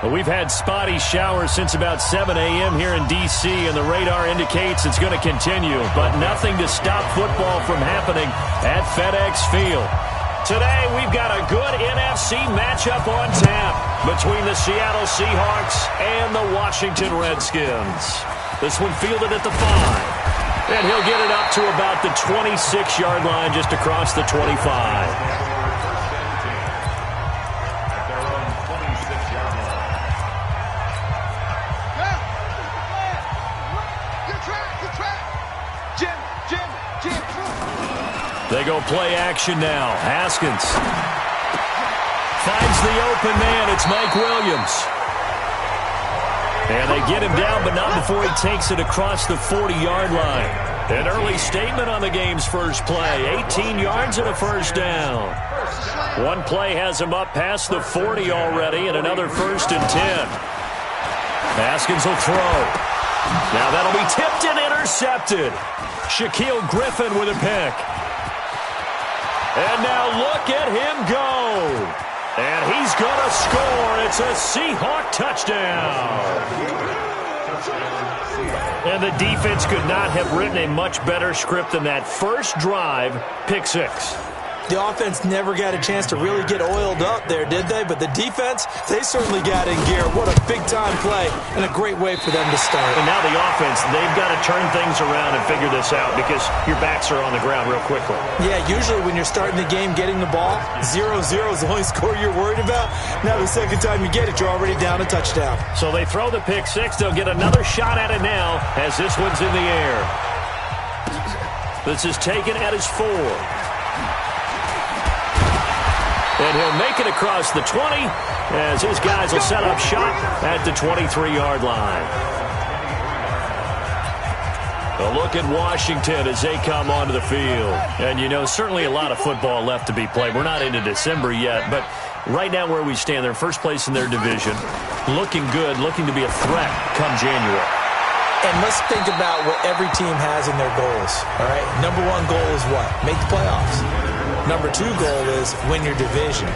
Well, we've had spotty showers since about 7 a.m. here in D.C., and the radar indicates it's going to continue, but nothing to stop football from happening at FedEx Field. Today, we've got a good NFC matchup on tap between the Seattle Sehawks and the Washington Redskins. This one fielded at the 5, and he'll get it up to about the 26-yard line just across the 25. They go play action now. Haskins finds the open man. It's Mike Williams. And they get him down, but not before he takes it across the 40-yard line. An early statement on the game's first play. 18 yards and a first down. One play has him up past the 40 already, and another 1st and 10. Haskins will throw. Now that'll be tipped and intercepted. Shaquille Griffin with a pick. And now look at him go. And he's going to score. It's a Seahawk touchdown. And the defense could not have written a much better script than that first drive, pick 6. The offense never got a chance to really get oiled up there, did they? But the defense, they certainly got in gear. What a big-time play and a great way for them to start. And now the offense, they've got to turn things around and figure this out because your backs are on the ground real quickly. Yeah, usually when you're starting the game, getting the ball, 0-0 is the only score you're worried about. Now the second time you get it, you're already down a touchdown. So they throw the pick 6. They'll get another shot at it now as this one's in the air. This is taken at his 4. And he'll make it across the 20 as his guys will set up shop at the 23-yard line. A look at Washington as they come onto the field. And, you know, certainly a lot of football left to be played. We're not into December yet, but right now where we stand, they're first place in their division. Looking good, looking to be a threat come January. And let's think about what every team has in their goals, all right? Number 1 goal is what? Make the playoffs. Number 2 goal is win your division.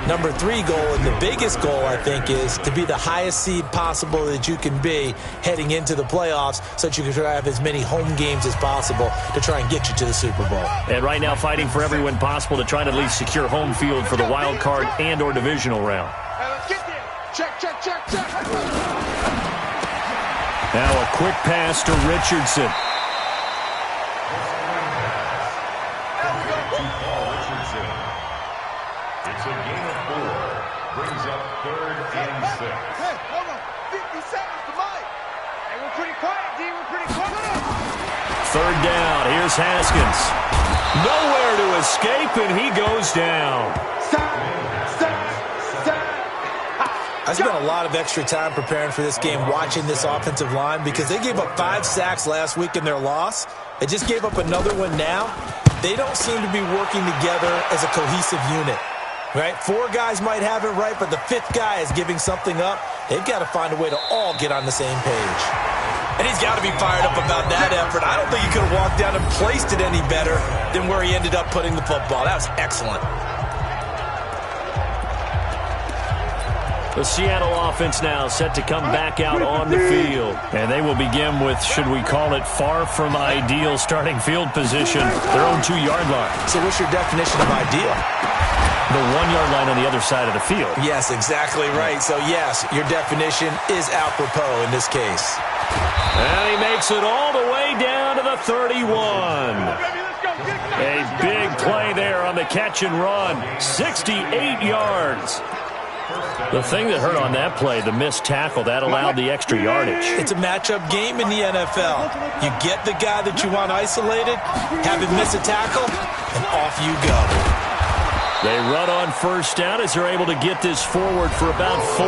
Number 3 goal, and the biggest goal, I think, is to be the highest seed possible that you can be heading into the playoffs so that you can try to have as many home games as possible to try and get you to the Super Bowl. And right now fighting for every win possible to try to at least secure home field for the wild card and or divisional round. Check. Now a quick pass to Richardson. It's a gain of 4. Brings up 3rd and 6. Hey, hold on. 50 seconds to Mike. Hey, we're pretty quiet, D. We're pretty quiet. 3rd down. Here's Haskins. Nowhere to escape, and he goes down. I spent a lot of extra time preparing for this game, watching this offensive line, because they gave up 5 sacks last week in their loss. They just gave up another one now. They don't seem to be working together as a cohesive unit. Right? 4 guys might have it right, but the 5th guy is giving something up. They've got to find a way to all get on the same page. And he's got to be fired up about that effort. I don't think he could have walked down and placed it any better than where he ended up putting the football. That was excellent. The Seattle offense now set to come back out on the field. And they will begin with, should we call it, far from ideal starting field position, their own 2-yard line. So what's your definition of ideal? The 1-yard line on the other side of the field. Yes, exactly right. So, yes, your definition is apropos in this case. And he makes it all the way down to the 31. A big play there on the catch and run. 68 yards. The thing that hurt on that play, the missed tackle, that allowed the extra yardage. It's a matchup game in the NFL. You get the guy that you want isolated, have him miss a tackle, and off you go. They run on 1st down as they're able to get this forward for about 4.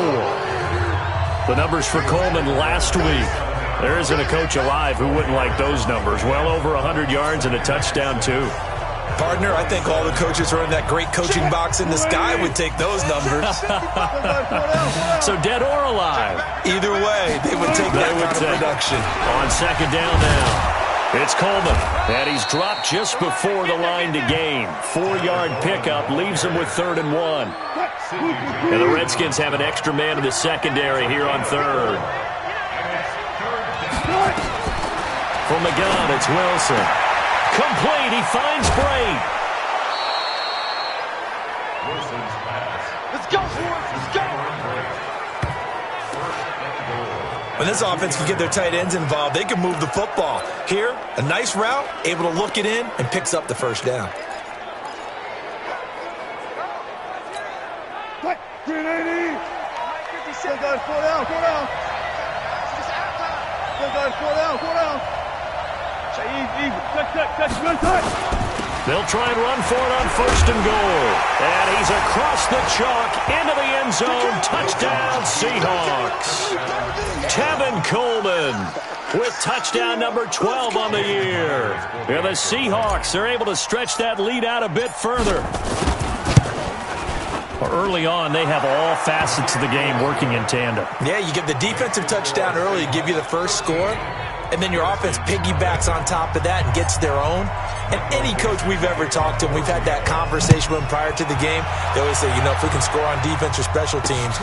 The numbers for Coleman last week. There isn't a coach alive who wouldn't like those numbers. Well over 100 yards and a touchdown, too. Partner, I think all the coaches who are in that great coaching box in the sky would take those numbers. So dead or alive? Either way, they would take that kind of production. On 2nd down now. It's Coleman, and he's dropped just before the line to gain. 4-yard pickup leaves him with 3rd and 1. And the Redskins have an extra man in the secondary here on 3rd. From the gun, it's Wilson. Complete, he finds Bray. Let's go, boys, let's go. When this offense can get their tight ends involved, they can move the football. Here, a nice route, able to look it in, and picks up the first down. Green 80. Still got 4 down, 4 down. Still got 4 down, 4 down. They'll try and run for it on 1st and goal. And he's across the chalk into the end zone. Touchdown, Seahawks. Tevin Coleman with touchdown number 12 on the year. And the Seahawks are able to stretch that lead out a bit further. Early on, they have all facets of the game working in tandem. Yeah, you get the defensive touchdown early to give you the first score, and then your offense piggybacks on top of that and gets their own. And any coach we've ever talked to, and we've had that conversation with them prior to the game, they always say, if we can score on defense or special teams,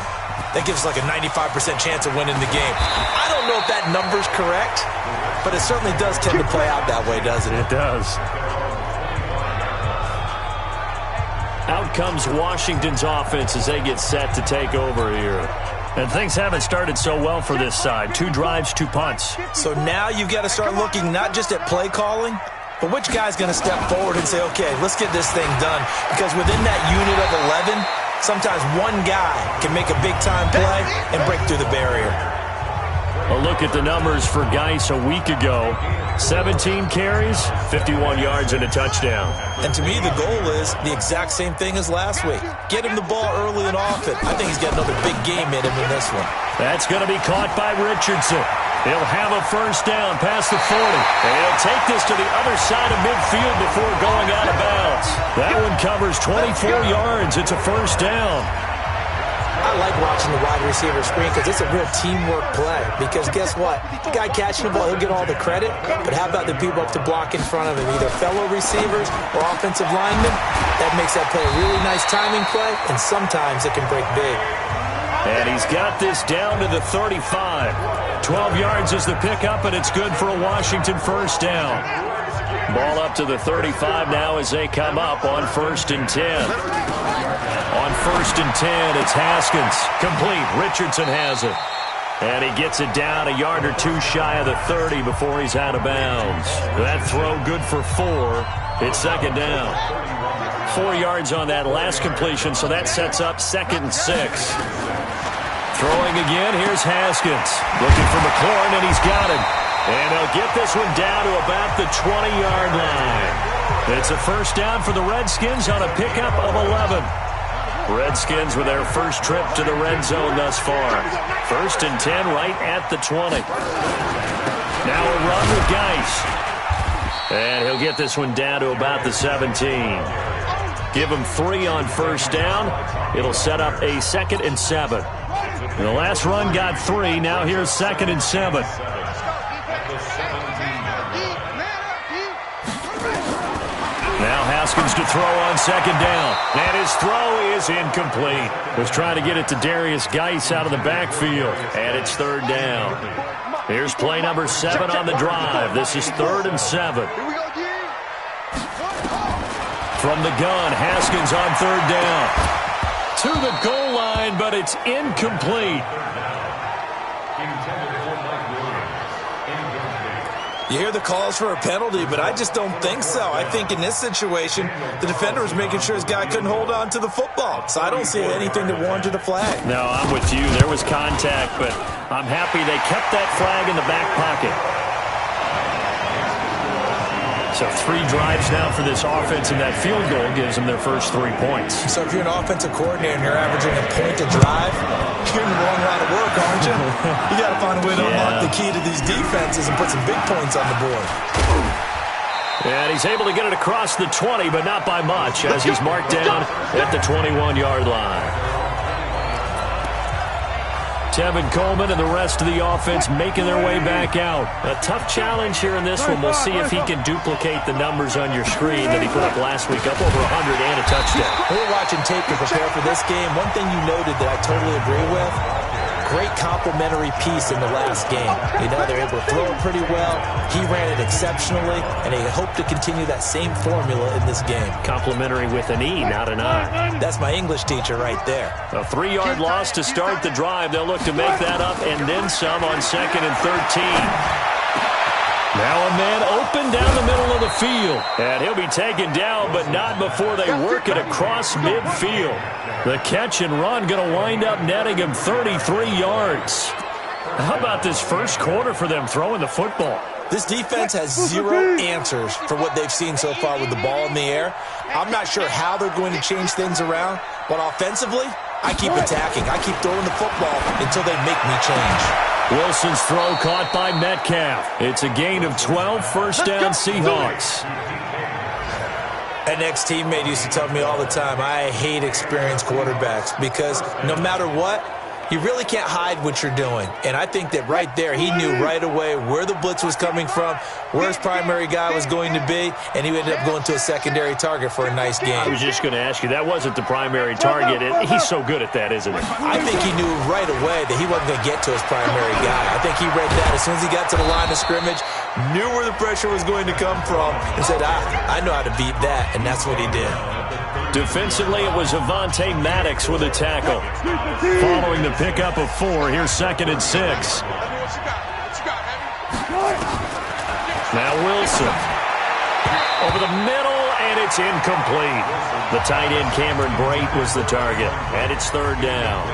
that gives us like a 95% chance of winning the game. I don't know if that number's correct, but it certainly does tend to play out that way, doesn't it? It does. Out comes Washington's offense as they get set to take over here. And things haven't started so well for this side. 2 drives, 2 punts. So now you've got to start looking not just at play calling, but which guy's going to step forward and say, okay, let's get this thing done. Because within that unit of 11, sometimes one guy can make a big-time play and break through the barrier. A look at the numbers for Geis a week ago. 17 carries, 51 yards, and a touchdown. And to me, the goal is the exact same thing as last week. Get him the ball early and often. I think he's got another big game in him in this one. That's going to be caught by Richardson. He'll have a first down past the 40. And he'll take this to the other side of midfield before going out of bounds. That one covers 24 yards. It's a first down. I like watching the wide receiver screen because it's a real teamwork play. Because guess what? The guy catching the ball, he'll get all the credit. But how about the people up to block in front of him? Either fellow receivers or offensive linemen. That makes that play a really nice timing play. And sometimes it can break big. And he's got this down to the 35. 12 yards is the pickup, and it's good for a Washington first down. Ball up to the 35 now as they come up on 1st and 10. On 1st and 10, it's Haskins. Complete. Richardson has it. And he gets it down a yard or 2 shy of the 30 before he's out of bounds. That throw good for 4. It's 2nd down. 4 yards on that last completion, so that sets up 2nd and 6. Throwing again, here's Haskins. Looking for McLaurin, and he's got it. And they'll get this one down to about the 20-yard line. It's a first down for the Redskins on a pickup of 11. Redskins with their first trip to the red zone thus far. 1st and 10 right at the 20. Now a run with Geis. And he'll get this one down to about the 17. Give him 3 on first down. It'll set up a 2nd and 7. And the last run got 3. Now here's 2nd and 7. Now Haskins to throw on 2nd down. And his throw is incomplete. Was trying to get it to Darius Geis out of the backfield. And it's 3rd down. Here's play number 7 on the drive. This is 3rd and 7. From the gun, Haskins on 3rd down. To the goal line, but it's incomplete. You hear the calls for a penalty, but I just don't think so. I think in this situation, the defender was making sure his guy couldn't hold on to the football. So I don't see anything that warranted a flag. No, I'm with you. There was contact, but I'm happy they kept that flag in the back pocket. So 3 drives now for this offense, and that field goal gives them their first 3 points. So if you're an offensive coordinator and you're averaging a point a drive, you're in the wrong line of work, aren't you? You got to find a way to unlock the key to these defenses and put some big points on the board. And he's able to get it across the 20, but not by much, as he's marked down at the 21-yard line. Tevin Coleman and the rest of the offense making their way back out. A tough challenge here in this one. We'll see if he can duplicate the numbers on your screen that he put up last week, up over 100 and a touchdown. We were watching tape to prepare for this game. One thing you noted that I totally agree with, great complimentary piece in the last game. You know, they're able to throw it pretty well. He ran it exceptionally, and they hope to continue that same formula in this game. Complimentary with an E, not an I. That's my English teacher right there. A 3-yard loss to start the drive. They'll look to make that up and then some on 2nd and 13. Now a man open down the middle of the field. And he'll be taken down, but not before they work it across midfield. The catch and run going to wind up netting him 33 yards. How about this first quarter for them throwing the football? This defense has zero answers for what they've seen so far with the ball in the air. I'm not sure how they're going to change things around, but offensively, I keep attacking. I keep throwing the football until they make me change. Wilson's throw caught by Metcalf. It's a gain of 12, first down Seahawks. An ex-teammate used to tell me all the time, I hate experienced quarterbacks because no matter what, you really can't hide what you're doing. And I think that right there, he knew right away where the blitz was coming from, where his primary guy was going to be, and he ended up going to a secondary target for a nice game. I was just going to ask you, that wasn't the primary target. He's so good at that, isn't he? I think he knew right away that he wasn't going to get to his primary guy. I think he read that as soon as he got to the line of scrimmage, knew where the pressure was going to come from, and said, I know how to beat that, and that's what he did. Defensively, it was Avonte Maddox with a tackle. Following the pickup of 4, here's 2nd and 6. Now Wilson. Over the middle, and it's incomplete. The tight end Cameron Brate was the target, and it's 3rd down.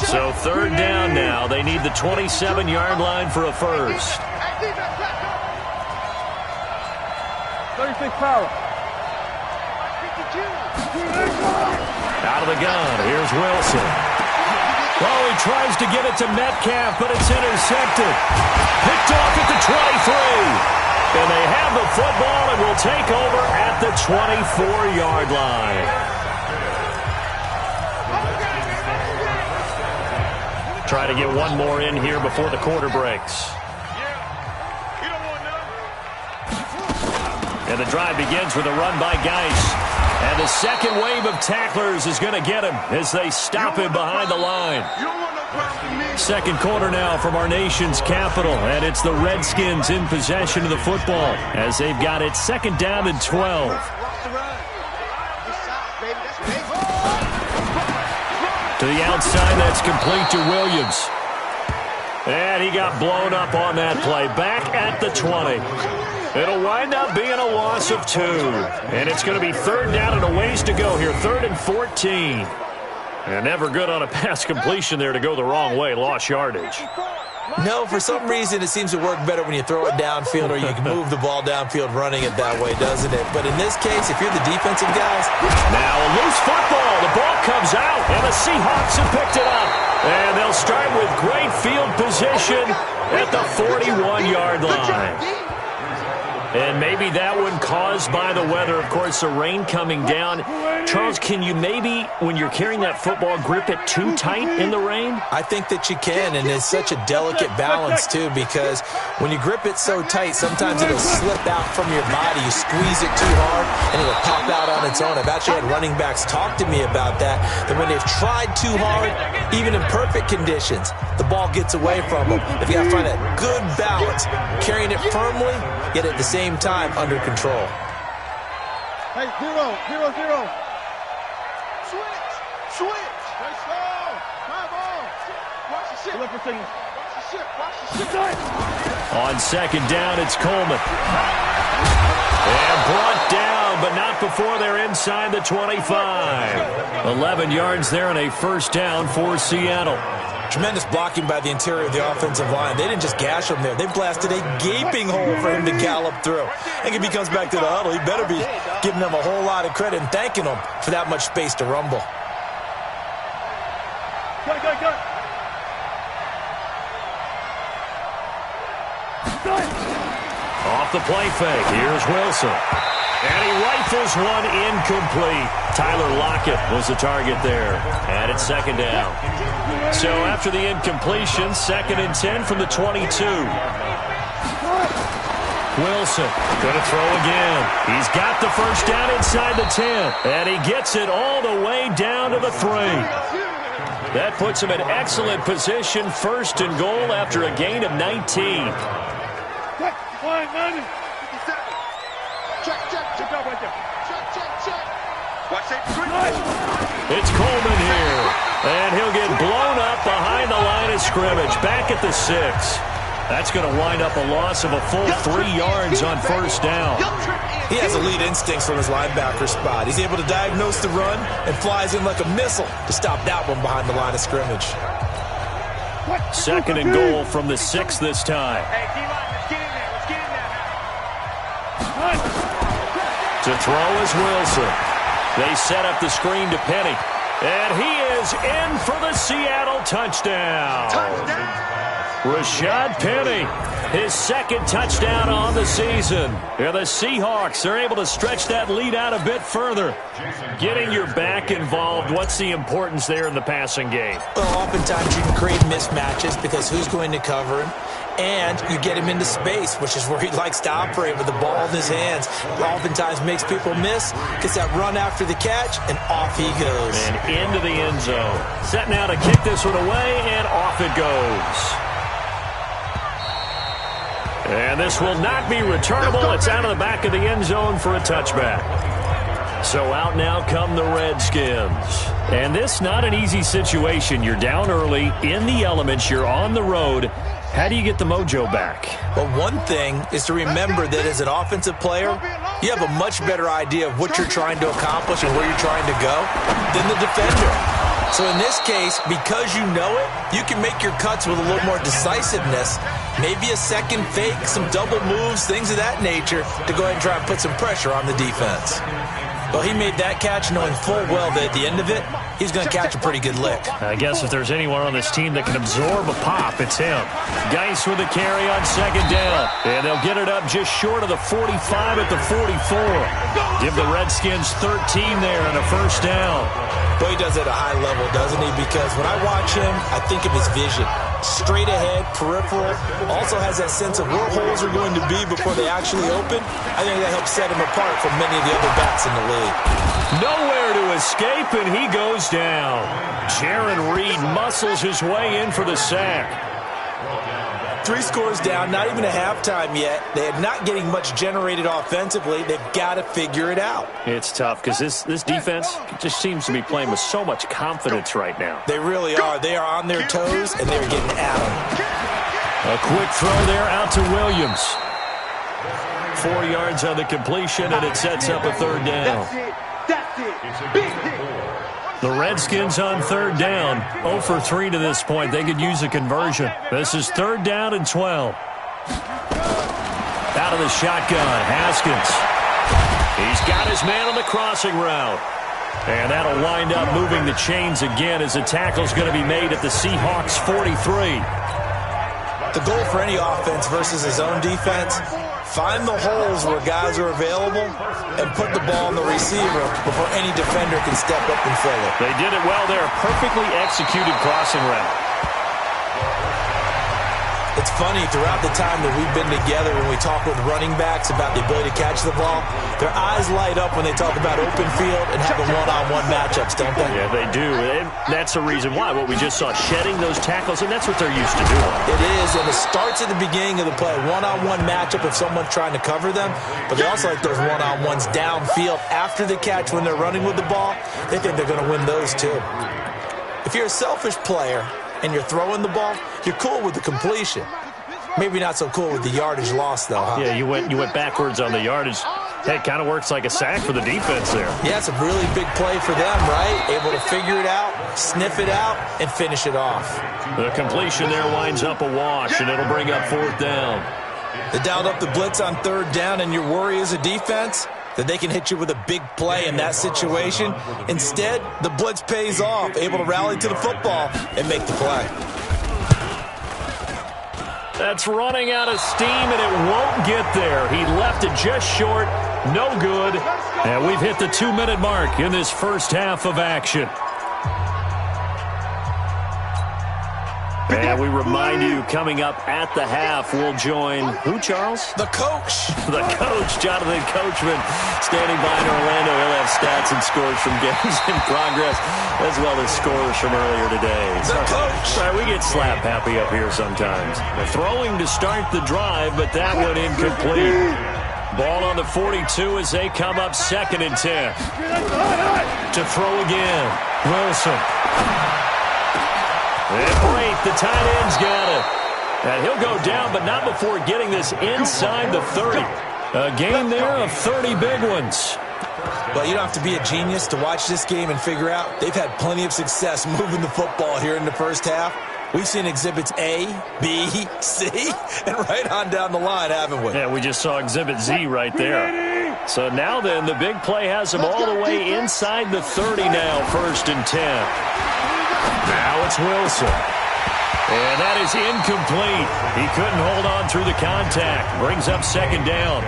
So 3rd down now. They need the 27-yard line for a first. 36 power. Out of the gun. Here's Wilson. Oh, he tries to get it to Metcalf, but it's intercepted. Picked off at the 23. And they have the football and will take over at the 24-yard line. Try to get one more in here before the quarter breaks. And the drive begins with a run by Geis. And the second wave of tacklers is going to get him as they stop him behind the line. Second quarter now from our nation's capital, and it's the Redskins in possession of the football as they've got it 2nd down and 12. To the outside, that's complete to Williams. And he got blown up on that play. Back at the 20. It'll wind up being a loss of 2. And it's going to be 3rd down and a ways to go here. 3rd and 14. And never good on a pass completion there to go the wrong way. Lost yardage. No, for some reason it seems to work better when you throw it downfield or you can move the ball downfield running it that way, doesn't it? But in this case, if you're the defensive guys... Now a loose football. The ball comes out, and the Seahawks have picked it up. And they'll start with great field position at the 41-yard line. And maybe that one caused by the weather. Of course, the rain coming down. Charles, can you maybe, when you're carrying that football, grip it too tight in the rain? I think that you can, and it's such a delicate balance, too, because when you grip it so tight, sometimes it'll slip out from your body. You squeeze it too hard, and it'll pop out on its own. I've actually had running backs talk to me about that when they've tried too hard, even in perfect conditions, the ball gets away from them. If you got to find that good balance, carrying it firmly, yet at the same time under control. Hey, 0, 0, 0. Switch. Stay slow. Come on. Watch the shit. Look for things. Watch the shit. On 2nd down, it's Coleman. And brought down, but not before they're inside the 25. 11 yards there and a 1st down for Seattle. Tremendous blocking by the interior of the offensive line. They didn't just gash him there. They blasted a gaping hole for him to gallop through. I think if he comes back to the huddle, he better be giving them a whole lot of credit and thanking them for that much space to rumble. Cut. Off the play fake. Here's Wilson. And he rifles one incomplete. Tyler Lockett was the target there. And it's second down. So after the incompletion, 2nd and 10 from the 22. Wilson going to throw again. He's got the first down inside the 10. And he gets it all the way down to the 3. That puts him in excellent position. 1st and goal after a gain of 19. It's Coleman here. And he'll get blown up behind the line of scrimmage. Back at the 6. That's going to wind up a loss of a full 3 yards on 1st down. He has elite instincts from his linebacker spot. He's able to diagnose the run and flies in like a missile to stop that one behind the line of scrimmage. 2nd and goal from the 6 this time. Hey, D-line, let's get in there. Let's get in there. To throw is Wilson. They set up the screen to Penny. And he is in for the Seattle touchdown. Rashad Penny, his 2nd touchdown on the season. And the Seahawks are able to stretch that lead out a bit further. Getting your back involved, what's the importance there in the passing game? Well, oftentimes you can create mismatches because who's going to cover him? And you get him into space, which is where he likes to operate with the ball in his hands. Oftentimes makes people miss, gets that run after the catch, and off he goes. And into the end zone. Set now to kick this one away, and off it goes. And this will not be returnable. It's out of the back of the end zone for a touchback. So out now come the Redskins. And this not an easy situation. You're down early, in the elements, you're on the road. How do you get the mojo back? Well, one thing is to remember that as an offensive player, you have a much better idea of what you're trying to accomplish and where you're trying to go than the defender. So in this case, because you know it, you can make your cuts with a little more decisiveness. Maybe a second fake, some double moves, things of that nature to go ahead and try and put some pressure on the defense. Well, he made that catch knowing full well that at the end of it, he's going to catch a pretty good lick. I guess if there's anyone on this team that can absorb a pop, it's him. Geis with a carry on 2nd down. And they'll get it up just short of the 45 at the 44. Give the Redskins 13 there and a 1st down. Boy, he does it at a high level, doesn't he? Because when I watch him, I think of his vision. Straight ahead, peripheral, also has that sense of where holes are going to be before they actually open. I think that helps set him apart from many of the other backs in the league. Nowhere to escape, and he goes down. Jaron Reed muscles his way in for the sack. 3 scores down, not even a halftime yet. They are not getting much generated offensively. They've got to figure it out. It's tough because this defense just seems to be playing with so much confidence right now. They really are. They are on their toes, and they're getting at them. A quick throw there out to Williams. 4 yards on the completion, and it sets up a 3rd down. That's it. Big hit. The Redskins on 3rd down. 0 for 3 to this point. They could use a conversion. This is 3rd down and 12. Out of the shotgun, Haskins. He's got his man on the crossing route. And that'll wind up moving the chains again as the tackle's going to be made at the Seahawks 43. The goal for any offense versus his own defense, find the holes where guys are available and put the ball on the receiver before any defender can step up and fill it. They did it well there. Perfectly executed crossing route. It's funny, throughout the time that we've been together, when we talk with running backs about the ability to catch the ball, their eyes light up when they talk about open field and having one-on-one matchups, don't they? Yeah, they do. And that's the reason why. What we just saw, shedding those tackles, and that's what they're used to doing. It is, and it starts at the beginning of the play. One-on-one matchup if someone's trying to cover them, but they also like those one-on-ones downfield after the catch when they're running with the ball. They think they're going to win those too. If you're a selfish player and you're throwing the ball, you're cool with the completion. Maybe not so cool with the yardage loss, though, huh? Yeah, you went backwards on the yardage. Hey, it kind of works like a sack for the defense there. Yeah, it's a really big play for them, right? Able to figure it out, sniff it out, and finish it off. The completion there winds up a wash, and it'll bring up 4th down. They dialed up the blitz on 3rd down, and your worry as a defense that they can hit you with a big play in that situation. Instead, the blitz pays off, able to rally to the football and make the play. That's running out of steam, and it won't get there. He left it just short. No good. And we've hit the 2-minute mark in this first half of action. And we remind you, coming up at the half, we'll join who, Charles? The coach. The coach, Jonathan Coachman, standing by in Orlando. He'll have stats and scores from games in progress, as well as scores from earlier today. The coach. Sorry, we get slap happy up here sometimes. They're throwing to start the drive, but that one incomplete. Ball on the 42 as they come up 2nd and 10. To throw again, Wilson. And break, the tight end's got it. And he'll go down, but not before getting this inside the 30. A game there of 30 big ones. Well, you don't have to be a genius to watch this game and figure out they've had plenty of success moving the football here in the first half. We've seen exhibits A, B, C, and right on down the line, haven't we? Yeah, we just saw exhibit Z right there. So now then, the big play has them all the way inside the 30 now, 1st and 10. Now it's Wilson. And that is incomplete. He couldn't hold on through the contact. Brings up 2nd down.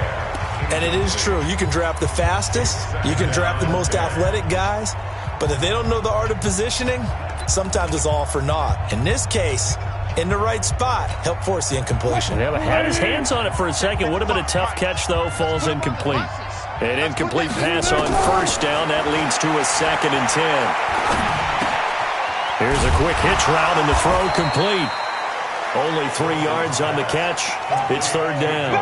And it is true. You can draft the fastest. You can draft the most athletic guys. But if they don't know the art of positioning, sometimes it's all for naught. In this case, in the right spot, help force the incompletion. Yeah, but had his hands on it for a second. Would have been a tough catch, though. Falls incomplete. An incomplete pass on 1st down. That leads to a 2nd and 10. Here's a quick hitch route, and the throw complete. Only 3 yards on the catch. It's 3rd down.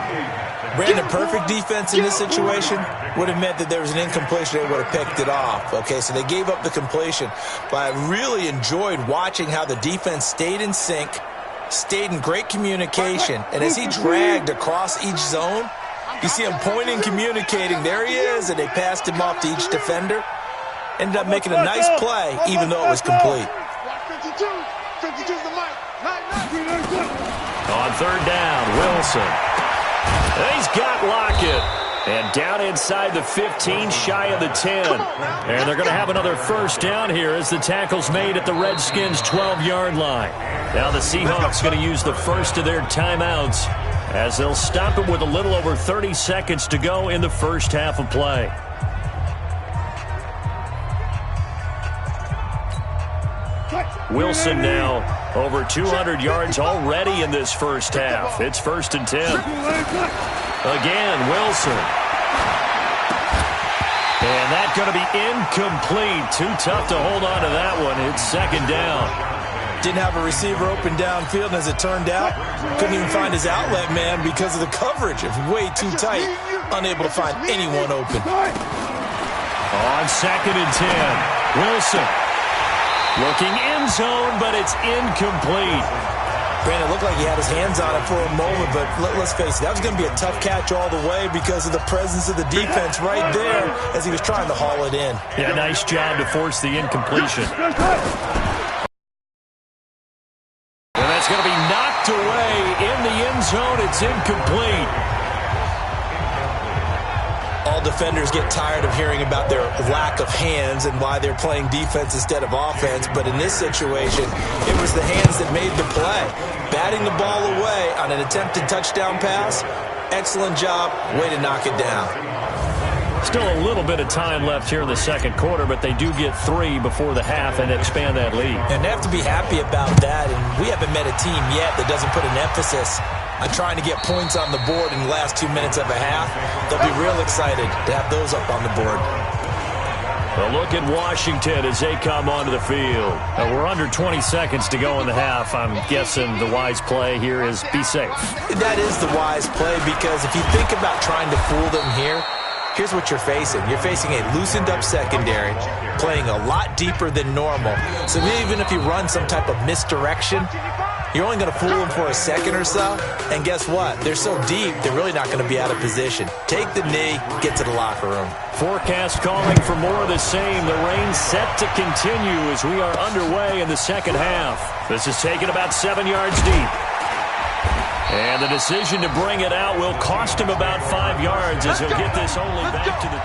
Brandon, perfect defense in this situation would have meant that there was an incompletion. They would have picked it off. Okay, so they gave up the completion. But I really enjoyed watching how the defense stayed in sync, stayed in great communication. And as he dragged across each zone, you see him pointing, communicating. There he is, and they passed him off to each defender. Ended up making a nice play, even though it was complete. On 3rd down, Wilson. He's got Lockett. And down inside the 15, shy of the 10. And they're going to have another 1st down here as the tackle's made at the Redskins' 12-yard line. Now the Seahawks going to use the first of their timeouts as they'll stop it with a little over 30 seconds to go in the first half of play. Wilson now over 200 yards already in this first half. It's 1st and 10. Again, Wilson. And that's going to be incomplete. Too tough to hold on to that one. It's 2nd down. Didn't have a receiver open downfield, and as it turned out, couldn't even find his outlet man because of the coverage. It was way too tight. Unable to find anyone open. On 2nd and 10, Wilson. Looking end zone, but it's incomplete. Brandon, it looked like he had his hands on it for a moment, but let's face it, that was going to be a tough catch all the way because of the presence of the defense right there as he was trying to haul it in. Yeah, nice job to force the incompletion. And that's going to be knocked away in the end zone. It's incomplete. All defenders get tired of hearing about their lack of hands and why they're playing defense instead of offense. But in this situation, it was the hands that made the play. Batting the ball away on an attempted touchdown pass. Excellent job. Way to knock it down. Still a little bit of time left here in the 2nd quarter, but they do get 3 before the half and expand that lead. And they have to be happy about that. And we haven't met a team yet that doesn't put an emphasis on trying to get points on the board in the last 2 minutes of a half. They'll be real excited to have those up on the board. A look at Washington as they come onto the field. We're under 20 seconds to go in the half. I'm guessing the wise play here is be safe. That is the wise play because if you think about trying to fool them here, here's what you're facing. You're facing a loosened up secondary, playing a lot deeper than normal. So even if you run some type of misdirection, you're only going to fool them for a second or so. And guess what? They're so deep, they're really not going to be out of position. Take the knee, get to the locker room. Forecast calling for more of the same. The rain set to continue as we are underway in the 2nd half. This is taken about 7 yards deep. And the decision to bring it out will cost him about 5 yards as he'll get this only back to the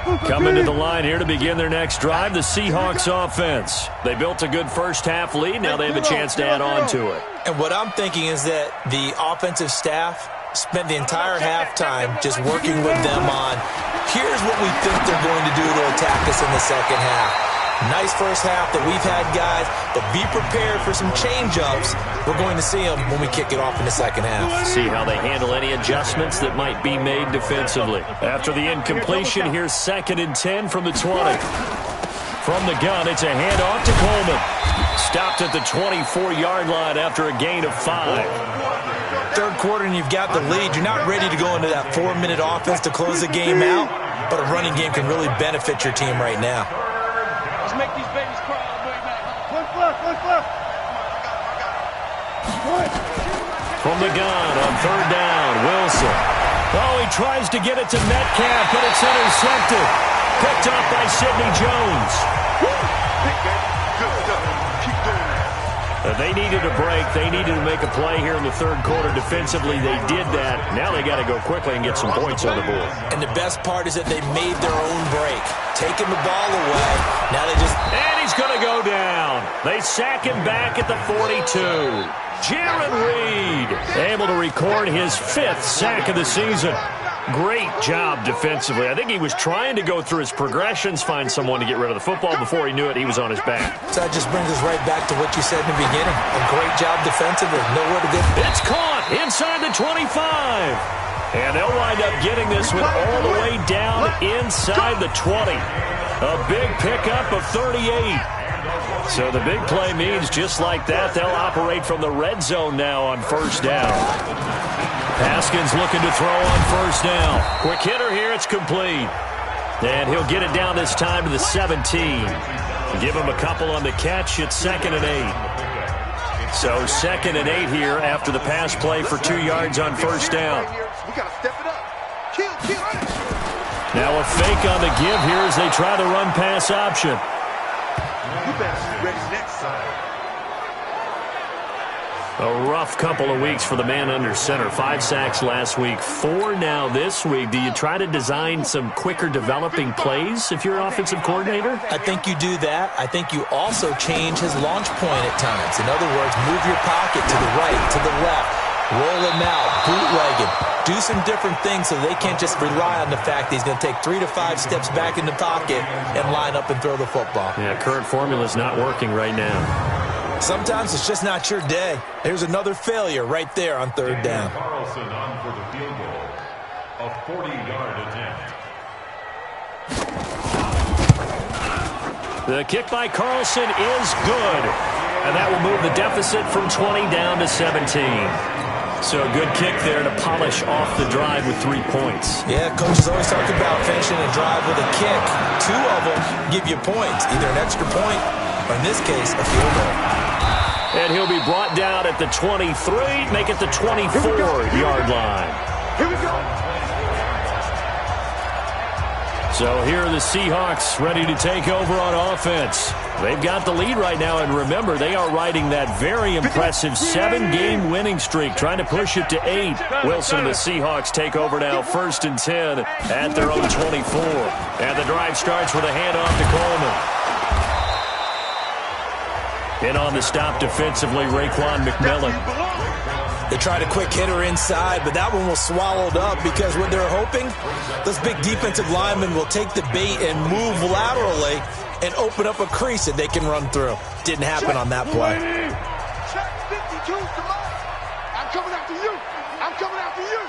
20. Coming to the line here to begin their next drive, the Seahawks offense. They built a good first-half lead. Now they have a chance to add on to it. And what I'm thinking is that the offensive staff spent the entire halftime just working with them on, here's what we think they're going to do to attack us in the second half. Nice first half that we've had, guys, but be prepared for some change-ups. We're going to see them when we kick it off in the second half. See how they handle any adjustments that might be made defensively. After the incompletion, here's 2nd and 10 from the 20. From the gun, it's a handoff to Coleman. Stopped at the 24-yard line after a gain of 5. Third quarter and you've got the lead. You're not ready to go into that 4-minute offense to close the game out, but a running game can really benefit your team right now. Let's make these babies cry all the way back. Look left. From the gun on 3rd down, Wilson. Oh, he tries to get it to Metcalf, but it's intercepted. Picked up by Sidney Jones. They needed a break. They needed to make a play here in the third quarter. Defensively, they did that. Now they got to go quickly and get some points on the board. And the best part is that they made their own break. Taking the ball away. Now they just... And he's going to go down. They sack him back at the 42. Jaron Reed able to record his 5th sack of the season. Great job defensively. I think he was trying to go through his progressions, find someone to get rid of the football. Before he knew it, he was on his back. So that just brings us right back to what you said in the beginning. A great job defensively. Nowhere to get. It's caught inside the 25. And they'll wind up getting this one all the way down inside the 20. A big pickup of 38. So the big play means just like that, they'll operate from the red zone now on 1st down. Haskins looking to throw on 1st down. Quick hitter here, it's complete. And he'll get it down this time to the 17. Give him a couple on the catch, it's 2nd and 8. So 2nd and 8 here after the pass play for 2 yards on 1st down. We got to step it up. Kill. Now a fake on the give here as they try the run-pass option. You better be ready next time. A rough couple of weeks for the man under center. 5 sacks last week, 4 now this week. Do you try to design some quicker developing plays if you're an offensive coordinator? I think you do that. I think you also change his launch point at times. In other words, move your pocket to the right, to the left, roll him out, bootleg him. Do some different things so they can't just rely on the fact that he's going to take 3 to 5 steps back in the pocket and line up and throw the football. Yeah, current formula is not working right now. Sometimes it's just not your day. There's another failure right there on 3rd down. Carlson on for the field goal. A 40-yard attempt. The kick by Carlson is good. And that will move the deficit from 20 down to 17. So a good kick there to polish off the drive with 3 points. Yeah, coaches always talk about finishing a drive with a kick. 2 of them give you points, either an extra point or, in this case, a field goal. And he'll be brought down at the 23, make it the 24-yard line. Here we go. So here are the Seahawks ready to take over on offense. They've got the lead right now, and remember, they are riding that very impressive 7-game winning streak, trying to push it to 8. Wilson and the Seahawks take over now, 1st and 10 at their own 24. And the drive starts with a handoff to Coleman. In on the stop defensively, Raekwon McMillan. They tried a quick hitter inside, but that one was swallowed up because what they're hoping, those big defensive linemen will take the bait and move laterally and open up a crease that they can run through. Didn't happen on that play. Check 52 to mine. I'm coming after you. I'm coming after you.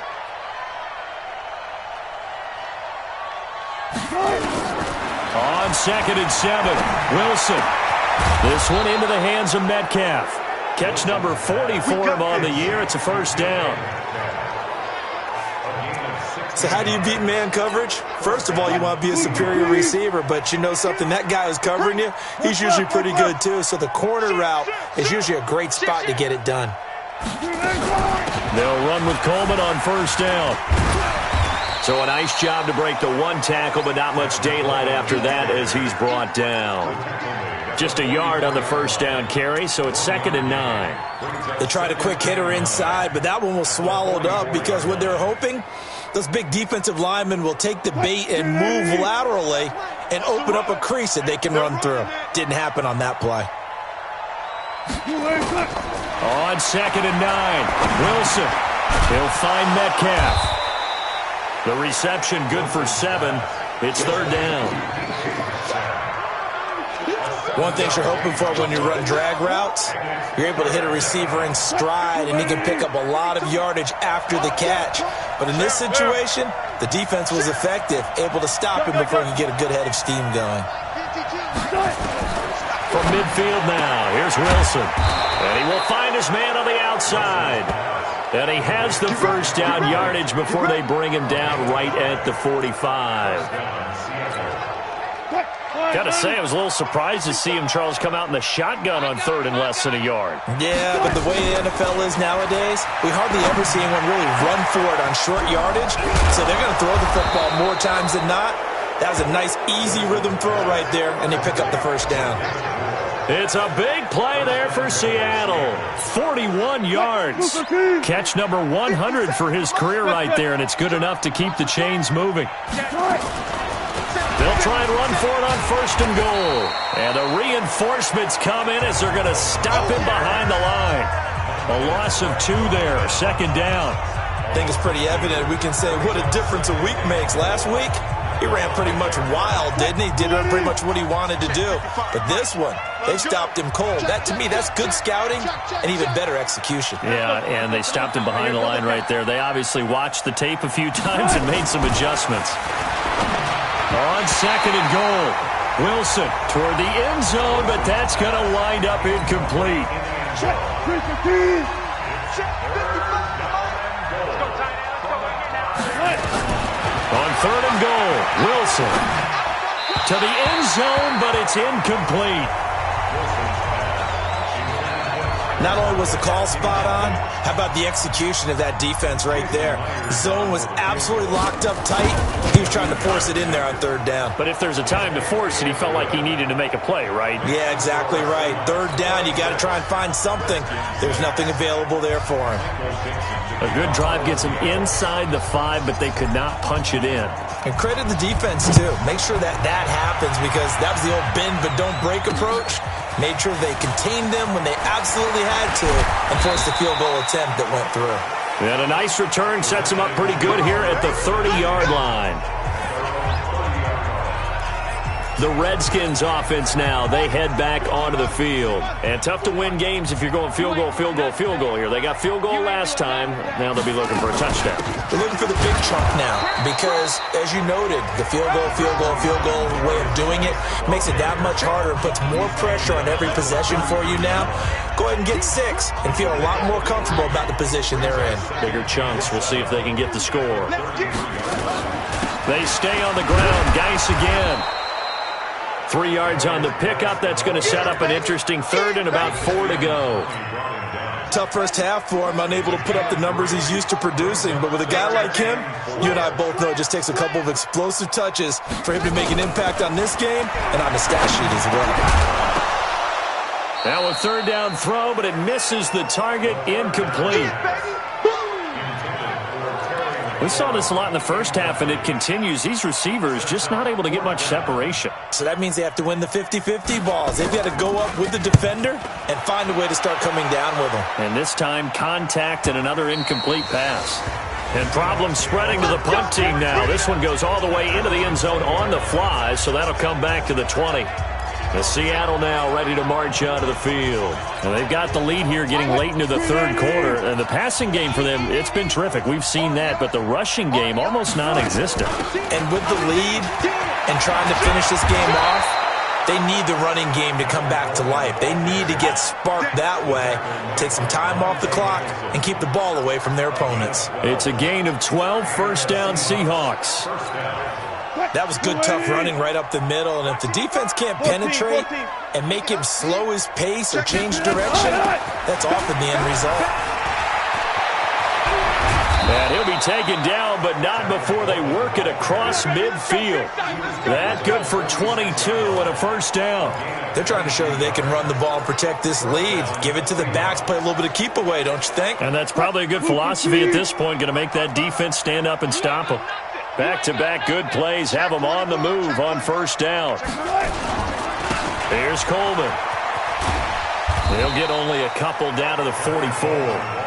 On 2nd and 7, Wilson. This one into the hands of Metcalf. Catch number 40 for him on the year. It's a 1st down. So how do you beat man coverage? First of all, you want to be a superior receiver, but you know something, that guy who's covering you, he's usually pretty good too. So the corner route is usually a great spot to get it done. They'll run with Coleman on 1st down. So a nice job to break the 1 tackle, but not much daylight after that as he's brought down. Just a yard on the 1st down carry, so it's 2nd and 9. They tried a quick hitter inside, but that one was swallowed up because what they're hoping, Those big defensive linemen will take the bait and move laterally and open up a crease that they can run through. Didn't happen on that play. On 2nd and 9, Wilson. He'll find Metcalf. The reception good for 7. It's 3rd down. One thing you're hoping for when you run drag routes, you're able to hit a receiver in stride, and he can pick up a lot of yardage after the catch. But in this situation, the defense was effective, able to stop him before he could get a good head of steam going. From midfield now, here's Wilson. And he will find his man on the outside. And he has the first down yardage before they bring him down right at the 45. Got to say, I was a little surprised to see him, Charles, come out in the shotgun on 3rd and less than a yard. Yeah, but the way the NFL is nowadays, we hardly ever see anyone really run for it on short yardage. So they're going to throw the football more times than not. That was a nice, easy rhythm throw right there, and they pick up the first down. It's a big play there for Seattle. 41 yards. Catch number 100 for his career right there, and it's good enough to keep the chains moving. They'll try and run for it on 1st and goal. And the reinforcements come in as they're going to stop him behind the line. A loss of 2 there, 2nd down. I think it's pretty evident. We can say what a difference a week makes. Last week, he ran pretty much wild, didn't he? Did pretty much what he wanted to do. But this one, they stopped him cold. That, to me, that's good scouting and even better execution. Yeah, and they stopped him behind the line right there. They obviously watched the tape a few times and made some adjustments. On 2nd and goal, Wilson toward the end zone, but that's going to wind up incomplete. On 3rd and goal, Wilson to the end zone, but it's incomplete. Not only was the call spot on, how about the execution of that defense right there? The zone was absolutely locked up tight. He was trying to force it in there on 3rd down. But if there's a time to force it, he felt like he needed to make a play, right? Yeah, exactly right. 3rd down, you got to try and find something. There's nothing available there for him. A good drive gets him inside the 5, but they could not punch it in. And credit the defense, too. Make sure that happens, because that was the old bend but don't break approach. Made sure they contained them when they absolutely had to and forced the field goal attempt that went through. And a nice return sets him up pretty good here at the 30-yard line. The Redskins offense now, they head back onto the field. And tough to win games if you're going field goal here. They got field goal last time. Now they'll be looking for a touchdown. They're looking for the big chunk now because, as you noted, the field goal way of doing it makes it that much harder and puts more pressure on every possession for you now. Go ahead and get 6 and feel a lot more comfortable about the position they're in. Bigger chunks. We'll see if they can get the score. They stay on the ground. Geis again. 3 yards on the pickup. That's going to set up an interesting 3rd and about 4 to go. Tough first half for him, unable to put up the numbers he's used to producing. But with a guy like him, you and I both know it just takes a couple of explosive touches for him to make an impact on this game and on the stat sheet as well. Now a 3rd down throw, but it misses the target. Incomplete. We saw this a lot in the first half, and it continues. These receivers just not able to get much separation. So that means they have to win the 50-50 balls. They've got to go up with the defender and find a way to start coming down with them. And this time, contact and another incomplete pass. And problems spreading to the punt team now. This one goes all the way into the end zone on the fly, so that'll come back to the 20. The Seattle now ready to march onto the field. And they've got the lead here getting late into the 3rd quarter. And the passing game for them, it's been terrific. We've seen that. But the rushing game, almost non-existent. And with the lead and trying to finish this game off, they need the running game to come back to life. They need to get sparked that way, take some time off the clock, and keep the ball away from their opponents. It's a gain of 12, 1st down Seahawks. That was good, tough running right up the middle. And if the defense can't penetrate and make him slow his pace or change direction, that's often the end result. And he'll be be taken down, but not before they work it across midfield. That good for 22 and a first down. They're trying to show that they can run the ball and protect this lead. Give it to the backs, play a little bit of keep away, don't you think? And that's probably a good philosophy at this point, going to make that defense stand up and stop them. Back-to-back good plays have them on the move on first down. Here's Coleman. They'll get only a couple down to the 44.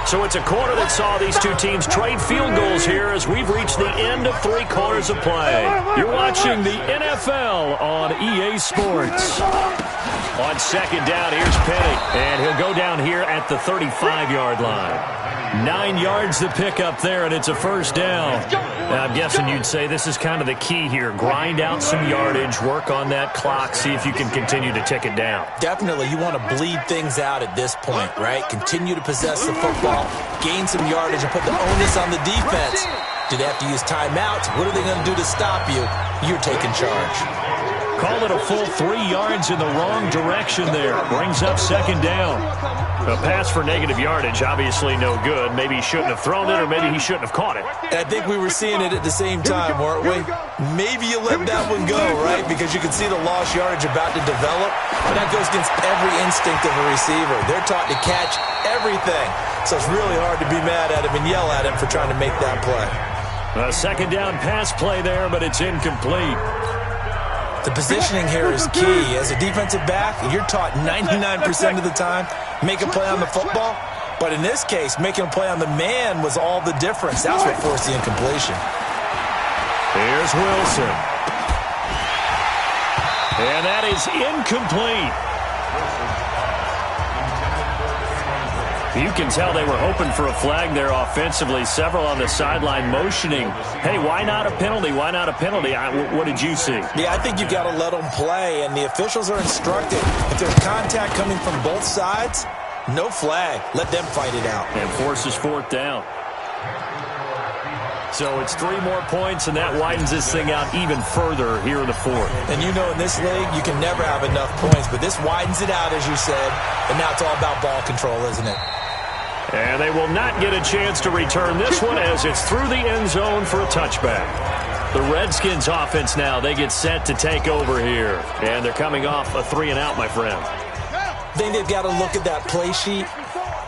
So it's a quarter that saw these two teams trade field goals here as we've reached the end of 3 quarters of play. You're watching the NFL on EA Sports. On second down, here's Penny, and he'll go down here at the 35-yard line. 9 yards to pick up there, and it's a first down. Now, I'm guessing you'd say this is kind of the key here. Grind out some yardage, work on that clock, see if you can continue to tick it down. Definitely. You want to bleed things out at this point, right? Continue to possess the football, gain some yardage, and put the onus on the defense. Do they have to use timeouts? What are they going to do to stop you? You're taking charge. Call it a full 3 yards in the wrong direction there. Brings up second down. A pass for negative yardage, obviously no good. Maybe he shouldn't have thrown it, or maybe he shouldn't have caught it. And I think we were seeing it at the same time, weren't we? Maybe you let that one go, right? Because you can see the lost yardage about to develop. But that goes against every instinct of a receiver. They're taught to catch everything. So it's really hard to be mad at him and yell at him for trying to make that play. A second down pass play there, but it's incomplete. The positioning here is key. As a defensive back, you're taught 99% of the time, make a play on the football. But in this case, making a play on the man was all the difference. That's what forced the incompletion. Here's Wilson. And that is incomplete. You can tell they were hoping for a flag there offensively. Several on the sideline motioning, hey, why not a penalty? Why not a penalty? What did you see? Yeah, I think you've got to let them play, and the officials are instructed. If there's contact coming from both sides, no flag. Let them fight it out. And forces fourth down. So it's 3 more points, and that widens this thing out even further here in the fourth. And you know in this league, you can never have enough points, but this widens it out, as you said, and now it's all about ball control, isn't it? And they will not get a chance to return this one as it's through the end zone for a touchback. The Redskins offense now, they get set to take over here. And they're coming off a 3-and-out, my friend. I think they've got to look at that play sheet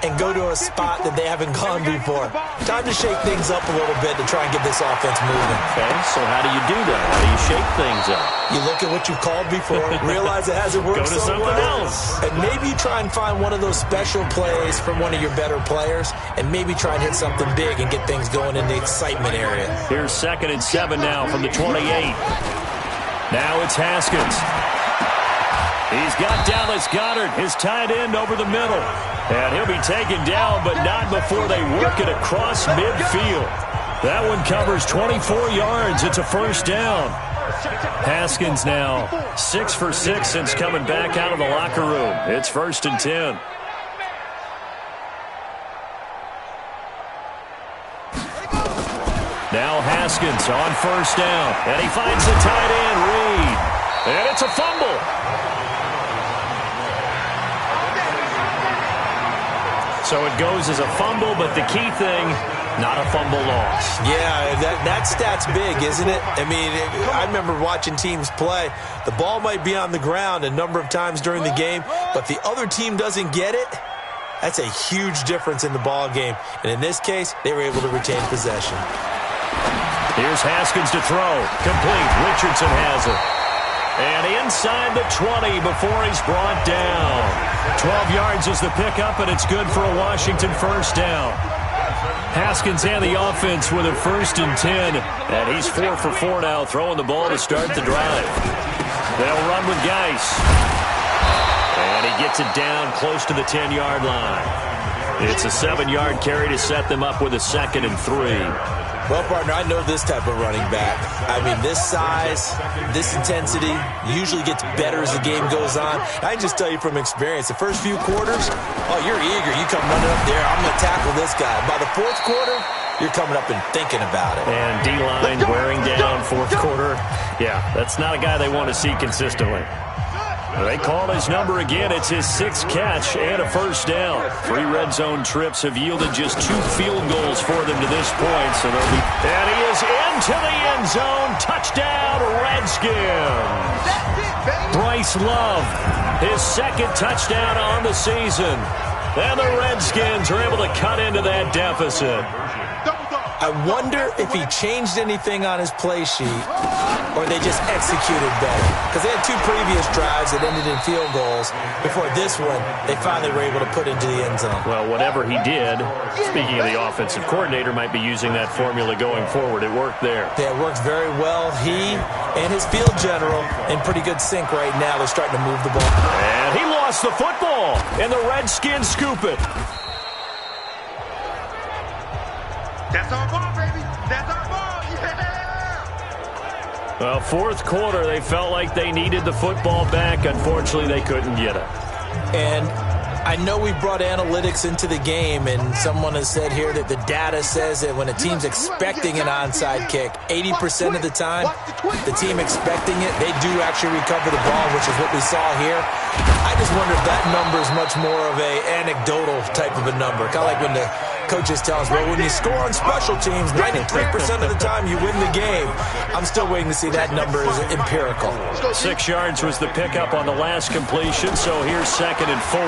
and go to a spot that they haven't gone before. Time to shake things up a little bit to try and get this offense moving. Okay, so how do you do that? How do you shake things up? You look at what you've called before, realize it hasn't worked Go to so something well. else. And maybe you try and find one of those special plays from one of your better players, and maybe try and hit something big and get things going in the excitement area. Here's 2nd and 7 now from the 28. Now it's Haskins. He's got Dallas Goedert, his tight end, over the middle. And he'll be taken down, but not before they work it across midfield. That one covers 24 yards. It's a first down. Haskins now 6 for 6 since coming back out of the locker room. It's 1st and 10. Now Haskins on first down. And he finds the tight end, Reed. And it's a fumble. So it goes as a fumble, but the key thing, not a fumble loss. Yeah, that stat's big, isn't it? I mean, I remember watching teams play. The ball might be on the ground a number of times during the game, but the other team doesn't get it. That's a huge difference in the ball game. And in this case, they were able to retain possession. Here's Haskins to throw. Complete. Richardson has it. And inside the 20 before he's brought down. 12 yards is the pickup, and it's good for a Washington first down. Haskins and the offense with a 1st and 10. And he's 4 for 4 now, throwing the ball to start the drive. They'll run with Geis. And he gets it down close to the 10-yard line. It's a 7-yard carry to set them up with a 2nd and 3. Well, partner, I know this type of running back. I mean, this size, this intensity usually gets better as the game goes on. I can just tell you from experience, the first few quarters, oh, you're eager. You come running up there, I'm going to tackle this guy. By the 4th quarter, you're coming up and thinking about it. And D-line wearing down 4th quarter. Yeah, that's not a guy they want to see consistently. They call his number again. It's his 6th catch and a first down. 3 red zone trips have yielded just 2 field goals for them to this point. So they'll be... And he is into the end zone. Touchdown, Redskins. Bryce Love, his 2nd touchdown on the season. And the Redskins are able to cut into that deficit. I wonder if he changed anything on his play sheet or they just executed better. Because they had 2 previous drives that ended in field goals. Before this one, they finally were able to put into the end zone. Well, whatever he did, speaking of the offensive coordinator, might be using that formula going forward. It worked there. Yeah, it worked very well. He and his field general in pretty good sync right now. They're starting to move the ball. And he lost the football, and the Redskins scoop it. That's our ball, baby. That's our ball. Yeah. Well, 4th quarter, they felt like they needed the football back. Unfortunately, they couldn't get it. And I know we brought analytics into the game, and someone has said here that the data says that when a team's expecting an onside kick, 80% of the time, the team expecting it, they do actually recover the ball, which is what we saw here. I just wonder if that number is much more of a anecdotal type of a number. Kind of like when the coaches tell us, well, when you score on special teams, 93% of the time you win the game. I'm still waiting to see that number is empirical. 6 yards was the pickup on the last completion, so here's 2nd and 4.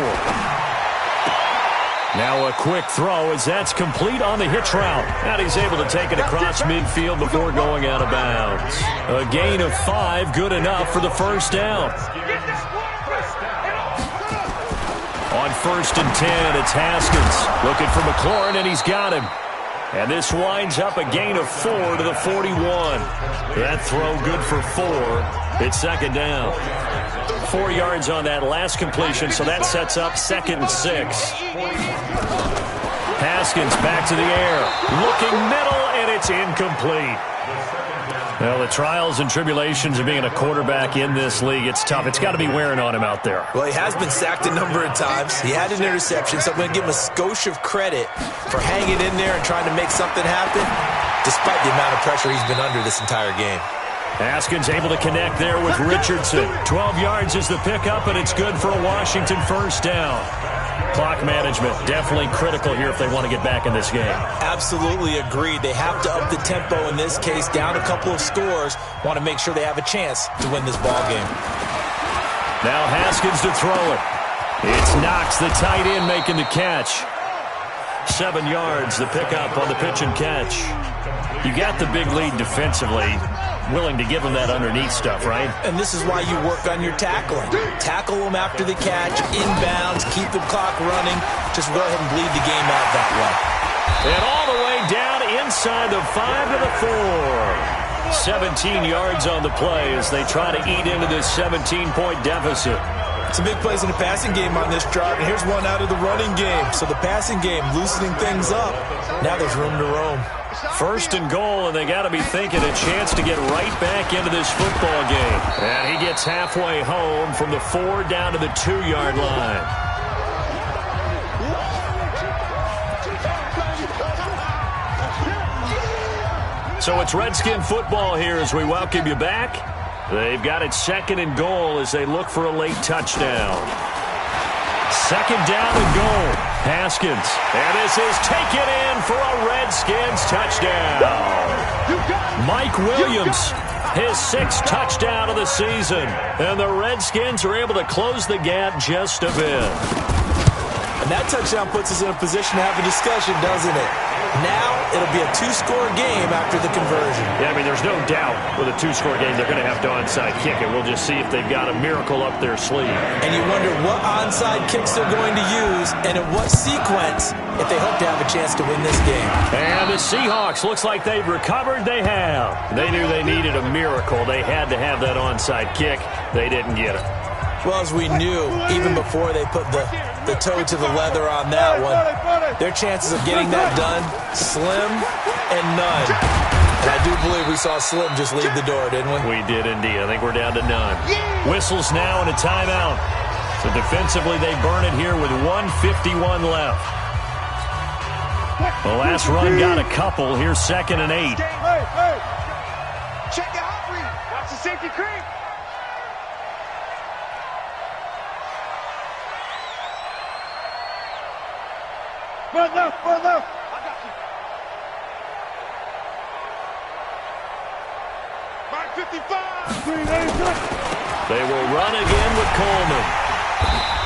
Now a quick throw as that's complete on the hitch route. And he's able to take it across midfield before going out of bounds. A gain of 5, good enough for the first down. On 1st and 10, it's Haskins looking for McLaurin, and he's got him. And this winds up a gain of 4 to the 41. That throw good for 4. It's 2nd down. 4 yards on that last completion, so that sets up 2nd and 6. Haskins back to the air, looking middle, and it's incomplete. Well, the trials and tribulations of being a quarterback in this league, it's tough. It's got to be wearing on him out there. Well, he has been sacked a number of times. He had an interception, so I'm going to give him a skosh of credit for hanging in there and trying to make something happen, despite the amount of pressure he's been under this entire game. Haskins able to connect there with Richardson. 12 yards is the pickup, and it's good for a Washington first down. Clock management definitely critical here if they want to get back in this game. Absolutely agreed. They have to up the tempo in this case, down a couple of scores. Want to make sure they have a chance to win this ball game. Now Haskins to throw it. It's Knox, the tight end, making the catch. 7 yards, the pickup on the pitch and catch. You got the big lead defensively. Willing to give them that underneath stuff, right? And this is why you work on your tackling. Tackle them after the catch, inbounds, keep the clock running. Just go ahead and bleed the game out that way. And all the way down inside the 5 to the 4. 17 yards on the play as they try to eat into this 17-point deficit. Some big plays in the passing game on this drive, and here's one out of the running game. So the passing game loosening things up. Now there's room to roam. 1st and goal, and they got to be thinking a chance to get right back into this football game. And he gets halfway home from the 4 down to the 2-yard line. So it's Redskin football here as we welcome you back. They've got it 2nd and goal as they look for a late touchdown. 2nd down and goal. Haskins. And this is taken in for a Redskins touchdown. Mike Williams, his 6th touchdown of the season. And the Redskins are able to close the gap just a bit. And that touchdown puts us in a position to have a discussion, doesn't it? Now it'll be a 2-score game after the conversion. Yeah, I mean, there's no doubt with a 2-score game they're going to have to onside kick it. We'll just see if they've got a miracle up their sleeve. And you wonder what onside kicks they're going to use and in what sequence if they hope to have a chance to win this game. And the Seahawks, looks like they've recovered. They have. They knew they needed a miracle. They had to have that onside kick. They didn't get it. Well, as we knew, even before they put the toe to the leather on that one, their chances of getting that done, slim and none. And I do believe we saw Slim just leave the door, didn't we? We did indeed. I think we're down to none. Whistles now and a timeout. So defensively, they burn it here with 1:51 left. The last run got a couple. Here's 2nd and 8. Check out read. Watch the safety creep. Run left, run left. I got you. Mark 55. They will run again with Coleman.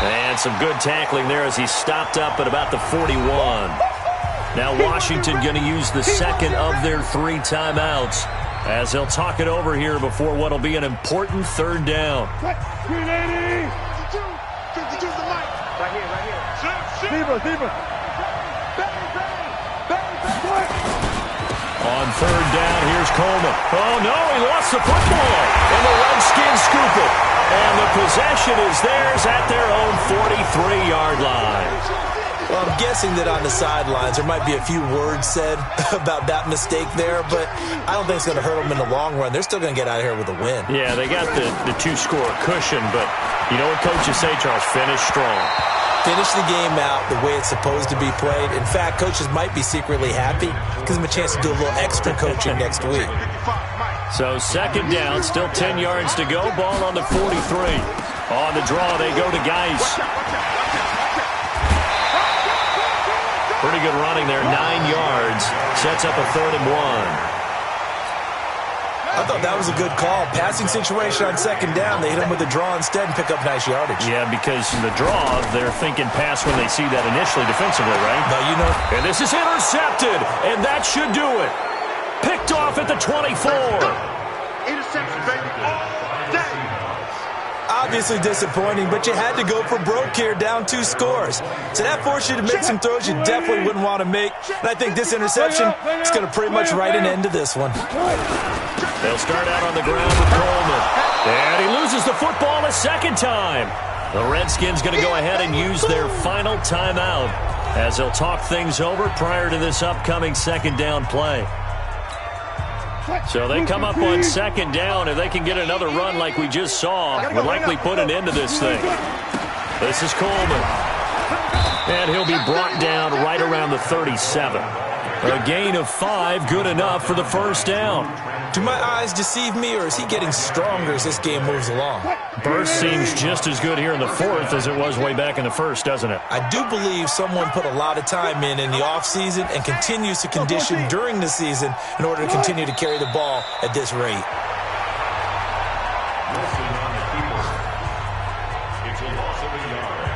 And some good tackling there as he stopped up at about the 41. Now Washington going to use the second of their 3 timeouts as they'll talk it over here before what will be an important third down. 380. 52 the mic. Right here. Deeper. On third down, here's Coleman. Oh, no, he lost the football. And the Redskins scoop it. And the possession is theirs at their own 43-yard line. Well, I'm guessing that on the sidelines there might be a few words said about that mistake there, but I don't think it's going to hurt them in the long run. They're still going to get out of here with a win. Yeah, they got the 2-score cushion, but you know what coaches say, Charles? Finish strong. Finish the game out the way it's supposed to be played. In fact, coaches might be secretly happy. Gives them a chance to do a little extra coaching next week. So second down, still 10 yards to go. Ball on the 43. On the draw, they go to Geis. Pretty good running there, 9 yards. Sets up a 3rd and 1. I thought that was a good call. Passing situation on second down. They hit him with the draw instead and pick up nice yardage. Yeah, because the draw, they're thinking pass when they see that initially defensively, right? No, you know. And this is intercepted, and that should do it. Picked off at the 24. Interception, baby. All day. Obviously disappointing, but you had to go for broke here, down 2 scores. So that forced you to make some throws you definitely wouldn't want to make. And I think this interception is going to pretty much write an end to this one. They'll start out on the ground with Coleman. And he loses the football a second time. The Redskins going to go ahead and use their final timeout as they'll talk things over prior to this upcoming second down play. So they come up on second down. If they can get another run like we just saw, would likely put an end to this thing. This is Coleman. And he'll be brought down right around the 37. A gain of 5, good enough for the first down. Do my eyes deceive me, or is he getting stronger as this game moves along? Burst seems just as good here in the 4th as it was way back in the 1st, doesn't it? I do believe someone put a lot of time in the offseason and continues to condition during the season in order to continue to carry the ball at this rate. It's a loss of a yard.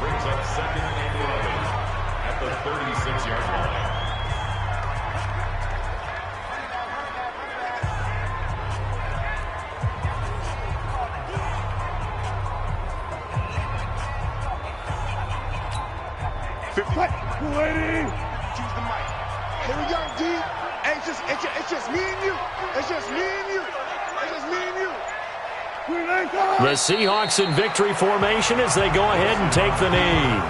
Brings up 2nd and 11 at the 36-yard line. Choose the mic. Here we go, D. Hey, it's just me and you. It's just me and you. It's just me and you. The Seahawks in victory formation as they go ahead and take the knee.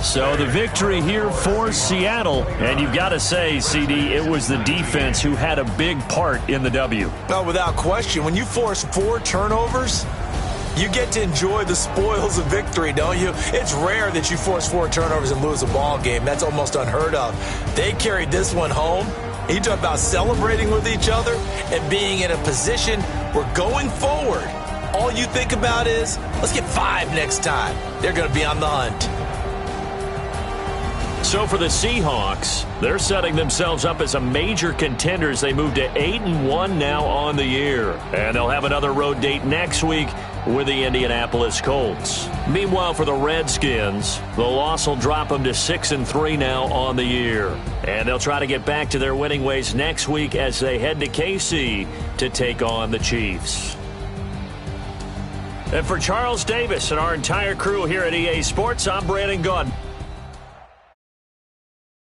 So the victory here for Seattle. And you've got to say, CD, it was the defense who had a big part in the W. No, without question. When you force 4 turnovers, you get to enjoy the spoils of victory, don't you? It's rare that you force 4 turnovers and lose a ball game. That's almost unheard of. They carried this one home. You talk about celebrating with each other and being in a position where going forward, all you think about is, let's get 5 next time. They're going to be on the hunt. So for the Seahawks, they're setting themselves up as a major contender as they move to 8-1 now on the year. And they'll have another road date next week with the Indianapolis Colts. Meanwhile, for the Redskins, the loss will drop them to 6-3 now on the year. And they'll try to get back to their winning ways next week as they head to KC to take on the Chiefs. And for Charles Davis and our entire crew here at EA Sports, I'm Brandon Gaudin.